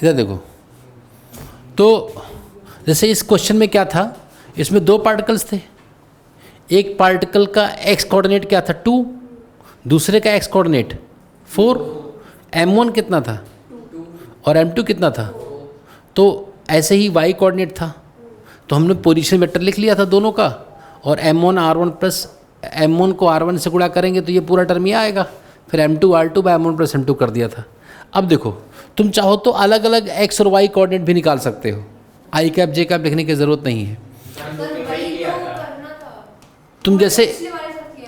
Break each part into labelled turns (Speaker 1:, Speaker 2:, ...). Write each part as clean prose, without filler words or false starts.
Speaker 1: इधर देखो, तो जैसे इस क्वेश्चन में क्या था, इसमें दो पार्टिकल्स थे। एक पार्टिकल का एक्स कोऑर्डिनेट क्या था 2, दूसरे का एक्स कोऑर्डिनेट 4। m1 कितना था और m2 कितना था। तो ऐसे ही y कोऑर्डिनेट था, तो हमने पोजीशन वेक्टर लिख लिया था दोनों का, और m1 r1 प्लस m1 को r1 से गुणा करेंगे तो ये पूरा टर्म ये आएगा, फिर m2 r2 bye m1 plus m2 कर दिया था। अब देखो, तुम चाहो तो अलग अलग x और y कोऑर्डिनेट भी निकाल सकते हो, i कैप j कैप लिखने की ज़रूरत नहीं है। तुम जैसे,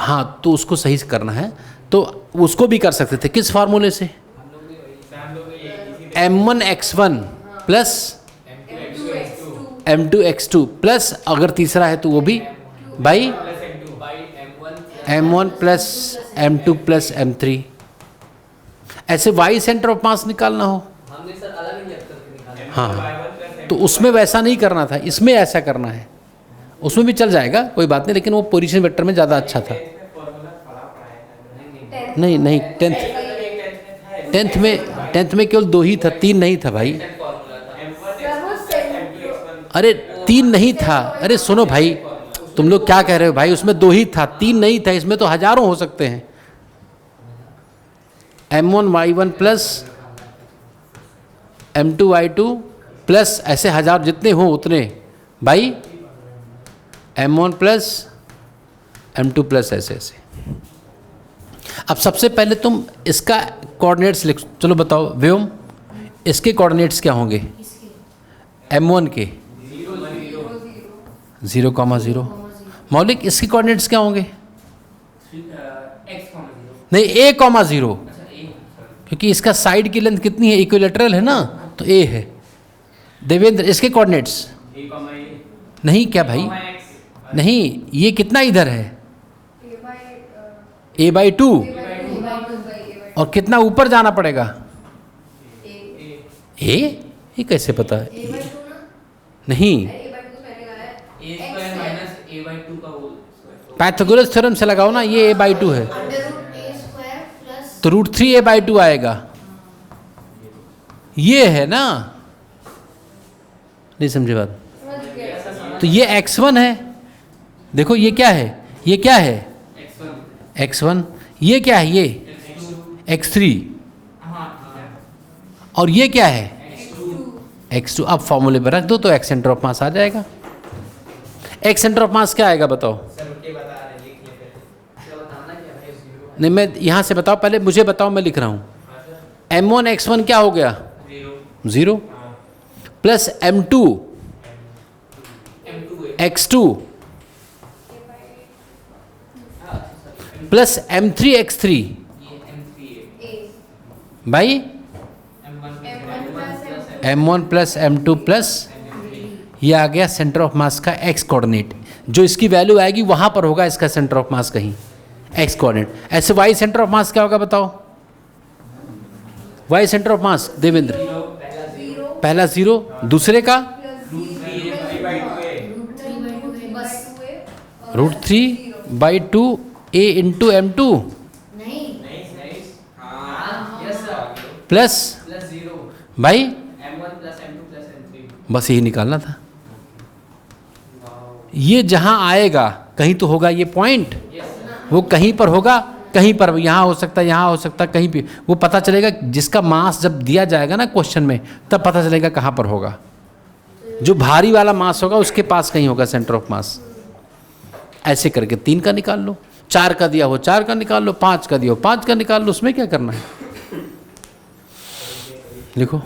Speaker 1: हाँ, तो उसको सही से करना है, तो उसको भी कर सकते थे। किस फार्मूले से, m1x1 प्लस m2x2 प्लस, अगर तीसरा है तो वो भी by m1 plus m2 plus m3। ऐसे y सेंटर ऑफ मास निकालना हो, हाँ, तो उसमें वैसा नहीं करना था, इसमें ऐसा करना है। उसमें भी चल जाएगा, कोई बात नहीं, लेकिन वो पोजीशन वेक्टर में ज़्यादा अच्छा था। नहीं नहीं, टेंथ में केवल 2 ही था, 3 नहीं था भाई। अरे 3 नहीं था, अरे सुनो भाई, तुम लोग क्या कह रहे हो भाई, उसमें 2 ही था, 3 नहीं था, इसमें तो हजारों हो सकते हैं। m1y1 प्लस m2y2 प्लस, ऐसे हजार जितने हो उतने, by m1 plus m2 plus, ऐसे ऐसे। अब सबसे पहले तुम इसका कोऑर्डिनेट्स लिख, चलो बताओ व्योम, इसके कोऑर्डिनेट्स क्या होंगे m1 के 0,0। मौलिक, इसके कोऑर्डिनेट्स क्या होंगे, नहीं a,0, क्योंकि इसका साइड की लेंथ कितनी है, इक्विलेटरल है ना, तो a है। देवेंद्र, इसके कोऑर्डिनेट्स नहीं क्या भाई, नहीं, ये कितना इधर है a/2, और कितना ऊपर जाना पड़ेगा ये कैसे पता है, नहीं, पाइथागोरस थ्योरम से लगाओ ना, ये a/2 है, तो √3 a/2 आएगा, ये है ना, नहीं समझे बात। तो ये x1 है, देखो ये क्या है, ये क्या है x1, ये क्या है, ये x3, और ये क्या है x2। अब फॉर्मूले पर रख दो तो x सेंटर ऑफ मास आ जाएगा। x सेंटर ऑफ मास क्या आएगा बताओ, नहीं मैं यहाँ से बताओ, पहले मुझे बताओ, मैं लिख रहा हूँ। m1 x1 क्या हो गया 0, plus m2 x2 plus m3 x3 by m1 plus m2 plus, ये आ गया सेंटर ऑफ मास का x कोऑर्डिनेट। जो इसकी वैल्यू आएगी वहाँ पर होगा इसका सेंटर ऑफ मास कहीं x कोऑर्डिनेट। ऐसे y सेंटर ऑफ मास क्या होगा बताओ, y centre of mass Devendra, पहला 0, दूसरे का √3/2 a इंटू m2 प्लस भाई, बस यही निकालना था। ये जहां आएगा कहीं तो होगा ये पॉइंट, वो कहीं पर होगा, कहीं पर यहाँ हो सकता है, यहाँ हो सकता है, कहीं भी वो पता चलेगा। जिसका मास जब दिया जाएगा ना क्वेश्चन में, तब पता चलेगा कहाँ पर होगा। जो भारी वाला मास होगा उसके पास कहीं होगा सेंटर ऑफ मास। ऐसे करके 3 का निकाल लो, 4 का दिया हो 4 का निकाल लो, 5 का दिया हो 5 का निकाल लो, उसमें क्या करना है लिखो।